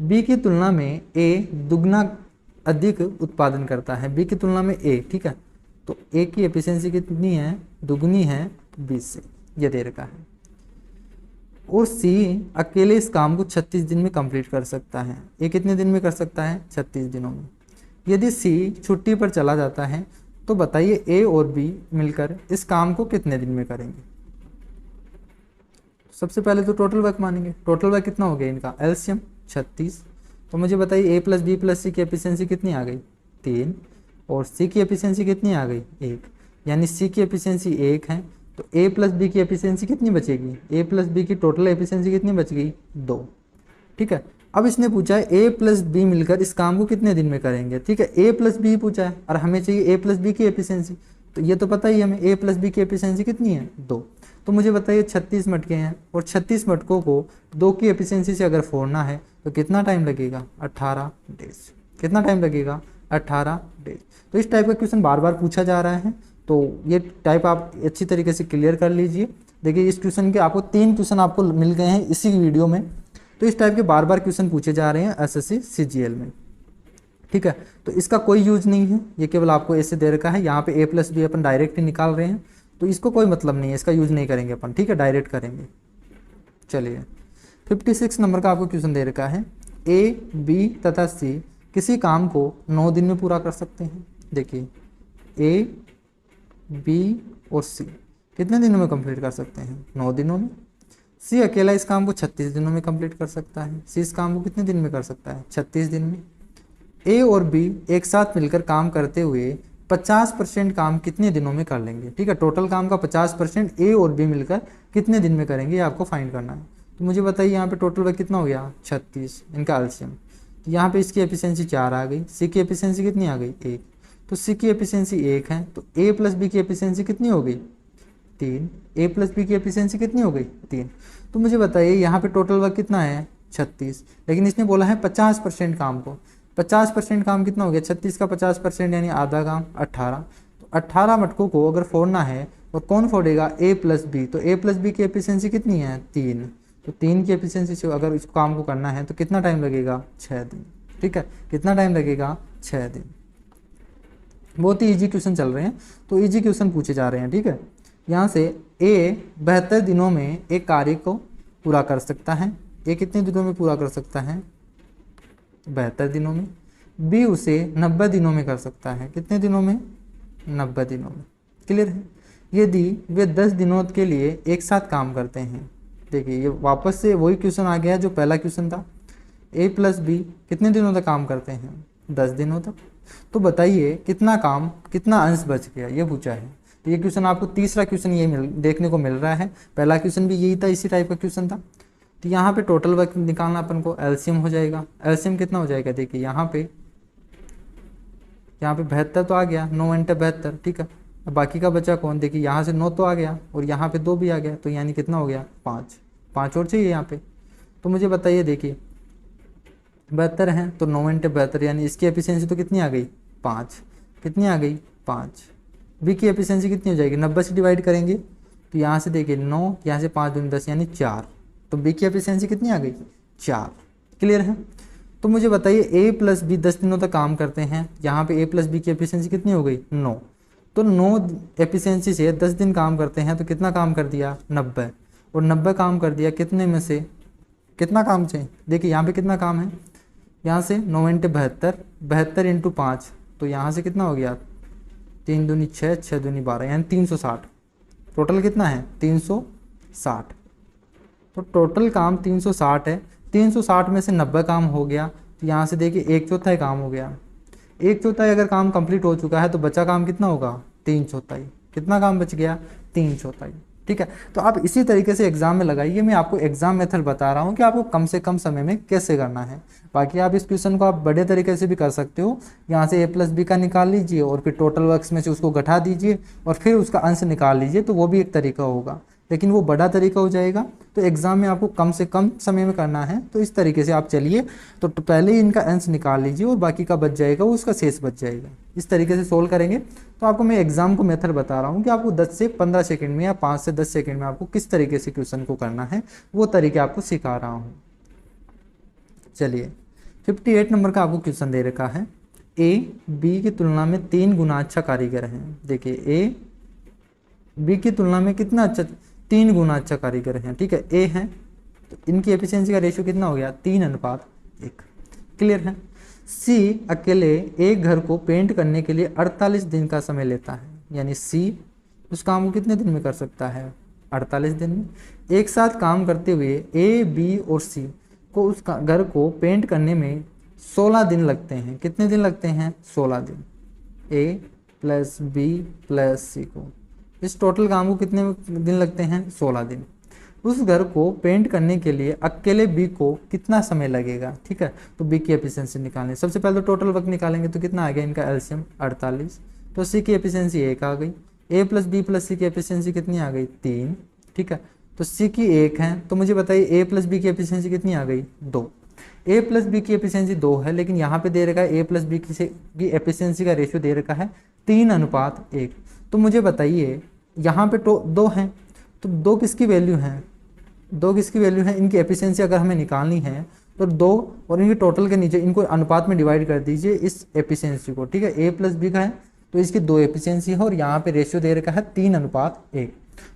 बी की तुलना में ए दुगना अधिक उत्पादन करता है, बी की तुलना में ए, ठीक है, तो ए की एफिशिएंसी कितनी है दुगनी है 20 से, यह दे रखा है। और सी अकेले इस काम को 36 दिन में कंप्लीट कर सकता है, ए कितने दिन में कर सकता है 36 दिनों में। यदि सी छुट्टी पर चला जाता है तो बताइए ए और बी मिलकर इस काम को कितने दिन में करेंगे। सबसे पहले तो टोटल वर्क मानेंगे, टोटल वर्क कितना हो गया इनका एलसीएम 36, तो मुझे बताइए ए प्लस बी प्लस सी की एफिशिएंसी कितनी आ गई 3 और सी की एफिशिएंसी कितनी आ गई 1, यानी सी की एफिशिएंसी 1 है, तो ए प्लस बी की एफिशिएंसी कितनी बचेगी, ए प्लस बी की टोटल एफिशिएंसी कितनी बच गई 2, ठीक है। अब इसने पूछा है ए प्लस बी मिलकर इस काम को कितने दिन में करेंगे, ठीक है। ए प्लस बी पूछा है और हमें चाहिए ए प्लस बी की एफिशिएंसी, तो ये तो पता ही हमें ए प्लस बी की एफिशिएंसी कितनी है 2। तो मुझे बताइए 36 मटके हैं और 36 मटकों को 2 की एफिशिएंसी से अगर फोड़ना है तो कितना टाइम लगेगा 18 डेज। कितना टाइम लगेगा 18 डेज। तो इस टाइप का क्वेश्चन बार बार पूछा जा रहा है, तो ये टाइप आप अच्छी तरीके से क्लियर कर लीजिए। देखिए इस क्वेश्चन के आपको 3 क्वेश्चन आपको मिल गए हैं इसी वीडियो में। तो इस टाइप के बार बार क्वेश्चन पूछे जा रहे हैं एसएससी सीजीएल में, ठीक है। तो इसका कोई यूज नहीं है, ये केवल आपको ऐसे दे रखा है। यहाँ पे ए प्लस बी अपन डायरेक्ट ही निकाल रहे हैं, तो इसको कोई मतलब नहीं है, इसका यूज नहीं करेंगे अपन, ठीक है, डायरेक्ट करेंगे। चलिए 56 नंबर का आपको क्वेश्चन दे रखा है, ए बी तथा सी किसी काम को 9 दिन में पूरा कर सकते हैं। देखिए ए बी और सी कितने दिनों में कंप्लीट कर सकते हैं 9 दिनों में। सी अकेला इस काम को 36 दिनों में कंप्लीट कर सकता है। सी इस काम को कितने दिन में कर सकता है 36 दिन में। ए और बी एक साथ मिलकर काम करते हुए 50% काम कितने दिनों में कर लेंगे, ठीक है। टोटल काम का 50% ए और बी मिलकर कितने दिन में करेंगे, ये आपको फाइंड करना है। तो मुझे बताइए यहाँ पे टोटल वर्क कितना हो गया 36, इनका एलसीएम। तो यहाँ पे इसकी एफिशिएंसी 4 आ गई, सी की एफिशिएंसी कितनी आ गई 1। तो सी की एफिशिएंसी 1 है, तो ए प्लस बी की एफिशिएंसी कितनी हो गई 3। ए प्लस बी की एफिशिएंसी कितनी हो गई 3। तो मुझे बताइए यहाँ पे टोटल वर्क कितना है 36, लेकिन इसने बोला है 50% काम को। 50% काम कितना हो गया 36 का 50% यानी आधा काम 18। तो 18 मटकों को अगर फोड़ना है और कौन फोड़ेगा ए प्लस बी, तो ए प्लस बी की एफिशिएंसी कितनी है 3। तो 3 की एफिशिएंसी से अगर इस काम को करना है तो कितना टाइम लगेगा 6 दिन, ठीक है। कितना टाइम लगेगा 6 दिन। बहुत ही ईजी क्वेश्चन चल रहे हैं, तो ईजी क्वेश्चन पूछे जा रहे हैं, ठीक है। यहाँ से ए 72 दिनों में एक कार्य को पूरा कर सकता है। ए कितने दिनों में पूरा कर सकता है 72 दिनों में। बी उसे 90 दिनों में कर सकता है। कितने दिनों में 90 दिनों में। क्लियर है। यदि वे 10 दिनों के लिए एक साथ काम करते हैं। देखिए ये वापस से वही क्वेश्चन आ गया जो पहला क्वेश्चन था। ए प्लस बी कितने दिनों तक काम करते हैं 10 दिनों तक। तो बताइए कितना काम, कितना अंश बच गया, ये पूछा है। तो ये क्वेश्चन आपको तीसरा क्वेश्चन ये देखने को मिल रहा है। पहला क्वेश्चन भी यही था, इसी टाइप का क्वेश्चन था। तो यहाँ पे टोटल वर्क निकालना अपन को, एलसीएम हो जाएगा। एलसीएम कितना हो जाएगा, देखिए यहाँ पे 72 तो आ गया, 9 × 72, ठीक है। अब बाकी का बचा कौन, देखिए यहाँ से 9 तो आ गया और यहाँ पे 2 भी आ गया, तो यानी कितना हो गया 5 और चाहिए यहाँ पे। तो मुझे बताइए, देखिए 72 हैं तो 9 × 72 यानी इसकी एफिशिएंसी तो कितनी आ गई 5। कितनी आ गई 5। बी की एफिशिएंसी कितनी हो जाएगी, 90 से डिवाइड करेंगे तो यहाँ से देखिए 9, यहाँ से 5 दूनी 10 यानी 4। तो बी की एफिशिएंसी कितनी आ गई 4। क्लियर है। तो मुझे बताइए ए प्लस बी 10 दिनों तक काम करते हैं। यहाँ पे ए प्लस बी की एफिशिएंसी कितनी हो गई 9। तो 9 एफिशिएंसी से 10 दिन काम करते हैं तो कितना काम कर दिया 90, और 90 काम कर दिया कितने में से, कितना काम चाहिए। देखिए यहाँ पे कितना काम है, यहाँ से 9 × 72, 72 × 5, तो यहाँ से कितना हो गया 3 दूनी 6, 6 दूनी 12 यानी 360। टोटल कितना है 360। तो टोटल काम 360 है। 360 में से 90 काम हो गया, तो यहाँ से देखिए 1/4 काम हो गया। 1/4 अगर काम कंप्लीट हो चुका है तो बचा काम कितना होगा 3/4। कितना काम बच गया 3/4, ठीक है। तो आप इसी तरीके से एग्जाम में लगाइए। मैं आपको एग्जाम मेथड बता रहा हूँ कि आपको कम से कम समय में कैसे करना है। बाकी आप इस क्वेश्चन को आप बड़े तरीके से भी कर सकते हो। यहाँ से ए प्लस बी का निकाल लीजिए और फिर टोटल वर्क्स में से उसको घटा दीजिए और फिर उसका अंश निकाल लीजिए, तो वो भी एक तरीका होगा, लेकिन वो बड़ा तरीका हो जाएगा। तो एग्जाम में आपको कम से कम समय में करना है, तो इस तरीके से आप चलिए। तो पहले ही इनका अंश निकाल लीजिए और बाकी का बच जाएगा, वो उसका शेष बच जाएगा। इस तरीके से सोल्व करेंगे। तो आपको मैं एग्जाम को मेथड बता रहा हूँ कि आपको 10 से 15 सेकंड में या 5 से 10 सेकंड में आपको किस तरीके से क्वेश्चन को करना है, वो तरीके आपको सिखा रहा हूँ। चलिए 58 नंबर का आपको क्वेश्चन दे रखा है, ए बी की तुलना में 3 गुना अच्छा कारीगर है। देखिए ए बी की तुलना में कितना अच्छा, 3 गुना अच्छा कारीगर है, ठीक है। ए है तो इनकी एफिशिएंसी का रेशियो कितना हो गया 3:1। क्लियर है। सी अकेले एक घर को पेंट करने के लिए 48 दिन का समय लेता है, यानी सी उस काम को कितने दिन में कर सकता है 48 दिन में। एक साथ काम करते हुए ए बी और सी को उस घर को पेंट करने में 16 दिन लगते हैं। कितने दिन लगते हैं 16 दिन। ए प्लस बी प्लस सी को इस टोटल काम को कितने दिन लगते हैं 16 दिन। उस घर को पेंट करने के लिए अकेले बी को कितना समय लगेगा, ठीक है। तो बी की एफिशिएंसी निकालें, सबसे पहले तो टोटल वक्त निकालेंगे, तो कितना आ गया इनका एलसीएम 48। तो सी की एफिशिएंसी 1 आ गई, ए प्लस बी प्लस सी की एफिशिएंसी कितनी आ गई 3, ठीक है। तो सी की 1 है, तो मुझे बताइए ए प्लस बी की एफिशिएंसी कितनी आ गई 2। ए प्लस बी की एफिशिएंसी 2 है, लेकिन यहाँ पे दे रखा है ए प्लस बी की एफिशिएंसी का रेशियो दे रखा है 3:1। तो मुझे बताइए यहाँ पे 2 है, तो 2 किसकी वैल्यू है, 2 किसकी वैल्यू है, इनकी एफिशिएंसी अगर हमें निकालनी है तो 2 और इनके टोटल के नीचे इनको अनुपात में डिवाइड कर दीजिए इस एफिशिएंसी को, ठीक है। ए प्लस बी का है तो इसकी 2 एफिशिएंसी है और यहाँ पे रेशियो दे रखा है 3:1।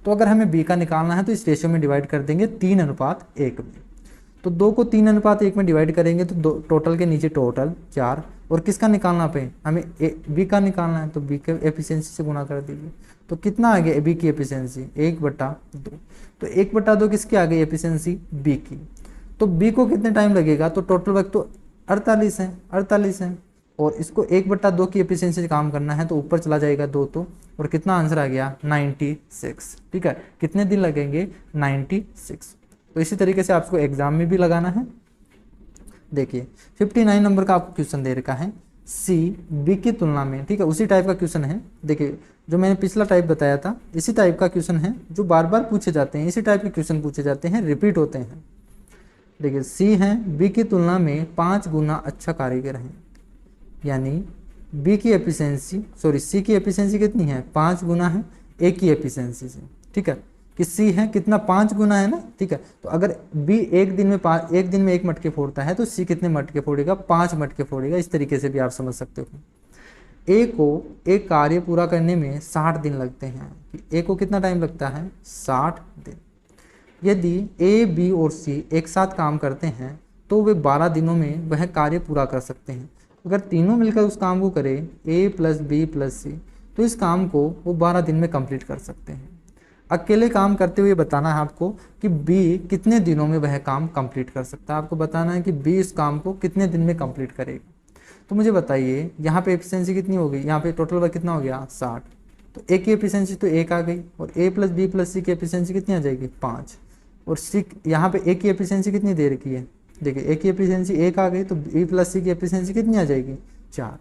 तो अगर हमें बी का निकालना है तो इस रेशियो में डिवाइड कर देंगे 3:1 में। तो 2 को 3:1 में डिवाइड करेंगे तो टोटल के नीचे टोटल 4, और किसका निकालना पे हमें बी का निकालना है तो बी के एफिशिएंसी से गुणा कर दीजिए। तो कितना आ गया बी की एफिशिएंसी 1/2। तो 1/2 किसकी आ गई एफिशिएंसी बी की। तो बी को कितने टाइम लगेगा, तो टोटल वक्त तो 48 है और इसको 1/2 की एफिशिएंसी से काम करना है तो ऊपर चला जाएगा 2 तो, और कितना आंसर आ गया 96, ठीक है। कितने दिन लगेंगे 96। तो इसी तरीके से आपको एग्जाम में भी लगाना है। देखिए 59 नंबर का आपको क्वेश्चन दे रखा है सी बी की तुलना में, ठीक है। उसी टाइप का क्वेश्चन है, देखिए जो मैंने पिछला टाइप बताया था इसी टाइप का क्वेश्चन है, जो बार बार पूछे जाते हैं, इसी टाइप के क्वेश्चन पूछे जाते हैं, रिपीट होते हैं। देखिए सी है बी की तुलना में 5 गुना अच्छा कारीगर है, यानी बी की एफिशिएंसी सी की एफिशिएंसी कितनी है 5 गुना है ए की एफिशिएंसी से, ठीक है। कि सी है कितना 5 गुना है ना, ठीक है। तो अगर बी एक दिन में 1 मटके फोड़ता है तो सी कितने मटके फोड़ेगा 5 मटके फोड़ेगा। इस तरीके से भी आप समझ सकते हो। ए को एक कार्य पूरा करने में 60 दिन लगते हैं, ए को कितना टाइम लगता है 60 दिन। यदि ए बी और सी एक साथ काम करते हैं तो वे 12 दिनों में वह कार्य पूरा कर सकते हैं। अगर तीनों मिलकर उस काम को करें ए प्लस बी प्लस सी, तो इस काम को वो 12 दिन में कंप्लीट कर सकते हैं। अकेले काम करते हुए बताना है आपको कि बी कितने दिनों में वह काम कंप्लीट कर सकता है। आपको बताना है कि बी इस काम को कितने दिन में कंप्लीट करेगा। तो मुझे बताइए यहाँ पे एफिशिएंसी कितनी हो गई, यहाँ पे टोटल वर्क कितना हो गया 60। तो ए की एफिशिएंसी तो 1 आ गई, और ए प्लस बी प्लस सी की एफिशिएंसी कितनी आ जाएगी 5, और सी यहाँ पे ए की एफिशिएंसी कितनी दे रखी है, देखिए ए की एफिशिएंसी 1 आ गई, तो बी प्लस सी की एफिशिएंसी कितनी आ जाएगी 4।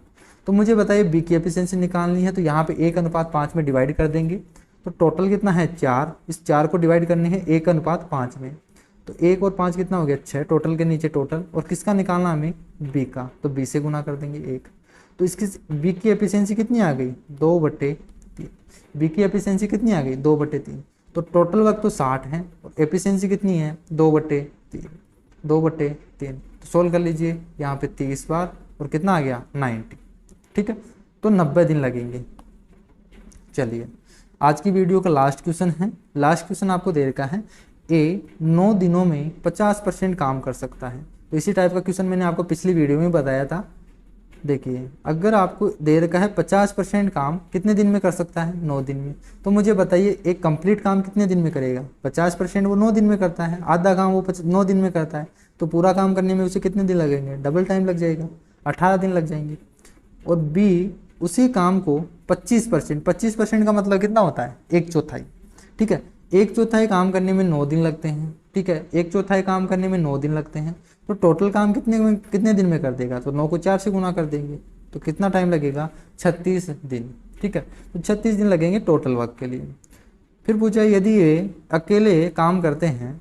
तो मुझे बताइए बी की एफिशिएंसी निकालनी है, तो यहाँ पे 1:5 में डिवाइड कर देंगे, तो टोटल कितना है 4। इस 4 को डिवाइड करने हैं 1:5 में, तो 1 और 5 कितना हो गया 6, टोटल के नीचे टोटल, और किसका निकालना हमें बी का, तो बी से गुना कर देंगे 1। तो इसकी बी की एफिशिएंसी कितनी आ गई 2/3। बी की एफिशिएंसी कितनी आ गई 2/3। तो टोटल वक्त तो 60 है और एफिशिएंसी कितनी है 2/3। तो सोल्व कर लीजिए, यहाँ पे 30 बार और कितना आ गया 90, ठीक है। तो 90 दिन लगेंगे। चलिए आज की वीडियो का लास्ट क्वेश्चन है। लास्ट क्वेश्चन आपको दे रखा है ए 9 दिनों में 50% काम कर सकता है। तो इसी टाइप का क्वेश्चन मैंने आपको पिछली वीडियो में बताया था। देखिए अगर आपको दे रखा है 50% काम कितने दिन में कर सकता है 9 दिन में, तो मुझे बताइए एक कंप्लीट काम कितने दिन में करेगा। 50% वो 9 दिन में करता है, आधा काम वो 9 दिन में करता है, तो पूरा काम करने में उसे कितने दिन लगेंगे, डबल टाइम लग जाएगा, 18 दिन लग जाएंगे। और बी उसी काम को 25% का मतलब कितना होता है 1/4, ठीक है। 1/4 काम करने में 9 दिन लगते हैं, ठीक है। 1/4 काम करने में 9 दिन लगते हैं, तो टोटल काम कितने दिन में कर देगा, तो 9 को 4 से गुना कर देंगे, तो कितना टाइम लगेगा 36 दिन, ठीक है। तो 36 दिन लगेंगे टोटल वर्क के लिए। फिर पूछा यदि ये अकेले काम करते हैं,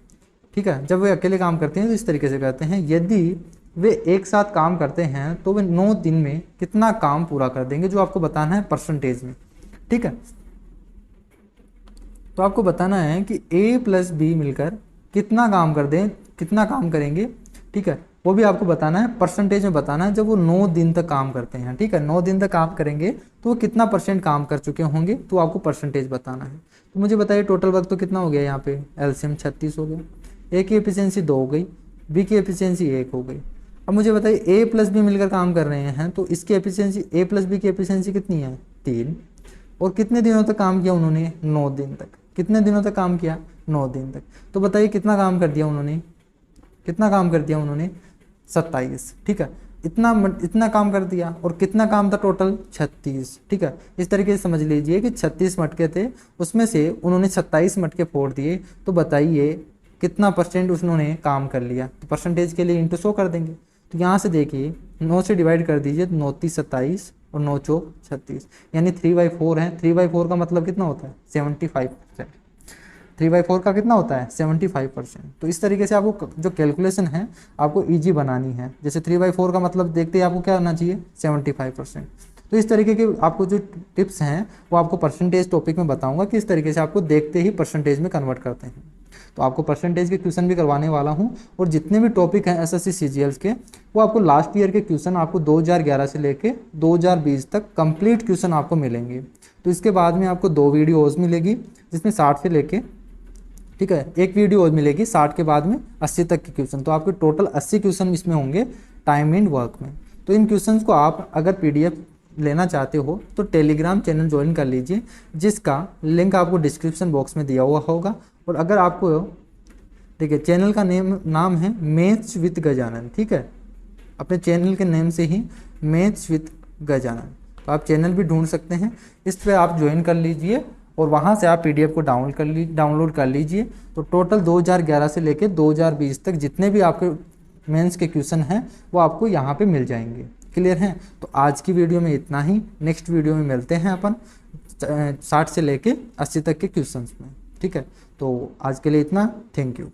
ठीक है, जब वे अकेले काम करते हैं तो इस तरीके से करते हैं, यदि वे एक साथ काम करते हैं तो वे 9 दिन में कितना काम पूरा कर देंगे, जो आपको बताना है परसेंटेज में, ठीक है। तो आपको बताना है कि ए प्लस बी मिलकर कितना काम कर दें, कितना काम करेंगे, ठीक है, वो भी आपको बताना है, परसेंटेज में बताना है। जब वो 9 दिन तक काम करते हैं, ठीक है, 9 दिन तक काम करेंगे तो वो कितना % काम कर चुके होंगे, तो आपको परसेंटेज बताना है। तो मुझे बताइए टोटल वर्क तो कितना हो गया, यहाँ पे एलसीएम 36 हो गया, ए की एफिशिएंसी 2 हो गई, बी की एफिशिएंसी 1 हो गई। अब मुझे बताइए ए प्लस बी मिलकर काम कर रहे हैं, तो इसकी एफिशिएंसी ए प्लस बी की एफिशिएंसी कितनी है 3, और कितने दिनों तक काम किया उन्होंने 9 दिन तक। कितने दिनों तक काम किया 9 दिन तक। तो बताइए कितना काम कर दिया उन्होंने, कितना काम कर दिया उन्होंने 27, ठीक है। इतना काम कर दिया, और कितना काम था टोटल 36, ठीक है। इस तरीके से समझ लीजिए कि 36 मटके थे, उसमें से उन्होंने 27 मटके फोड़ दिए। तो बताइए कितना परसेंट उन्होंने काम कर लिया, तो परसेंटेज के लिए इंटू 100 कर देंगे। तो यहाँ से देखिए 9 से डिवाइड कर दीजिए, 9 3 27 और 9 चौक 36, यानी 3/4 है। 3/4 का मतलब कितना होता है 75%। 3/4 का कितना होता है 75%। तो इस तरीके से आपको जो कैलकुलेशन है आपको ईजी बनानी है। जैसे 3/4 का मतलब देखते ही आपको क्या होना चाहिए 75%। तो इस तरीके के आपको जो टिप्स हैं वो आपको परसेंटेज टॉपिक में बताऊंगा कि इस तरीके से आपको देखते ही परसेंटेज में कन्वर्ट करते हैं। तो आपको परसेंटेज के क्वेश्चन भी करवाने वाला हूं, और जितने भी टॉपिक हैं एसएससी सीजीएल के वो आपको लास्ट ईयर के क्वेश्चन आपको 2011 से लेके 2020 तक कंप्लीट क्वेश्चन आपको मिलेंगे। तो इसके बाद में आपको 2 वीडियोज़ मिलेगी जिसमें 60 से लेके, ठीक है, एक वीडियो और मिलेगी 60 के बाद में 80 तक के क्वेश्चन। तो आपके टोटल 80 क्वेश्चन इसमें होंगे टाइम एंड वर्क में। तो इन क्वेश्चंस को आप अगर पीडीएफ लेना चाहते हो तो टेलीग्राम चैनल ज्वाइन कर लीजिए, जिसका लिंक आपको डिस्क्रिप्शन बॉक्स में दिया हुआ होगा। और अगर आपको देखिए चैनल का नाम है मैथ्स विद गजानन, ठीक है, अपने चैनल के नेम से ही मैथ्स विद गजानन, तो आप चैनल भी ढूंढ सकते हैं, इस पर आप ज्वाइन कर लीजिए और वहाँ से आप पीडीएफ को डाउनलोड कर लीजिए। तो टोटल 2011 से लेकर 2020 तक जितने भी आपके मेंस के क्वेश्चन हैं वो आपको यहाँ पे मिल जाएंगे। क्लियर हैं? तो आज की वीडियो में इतना ही। नेक्स्ट वीडियो में मिलते हैं अपन 60 से लेके 80 तक के क्वेश्चंस में, ठीक है। तो आज के लिए इतना, थैंक यू।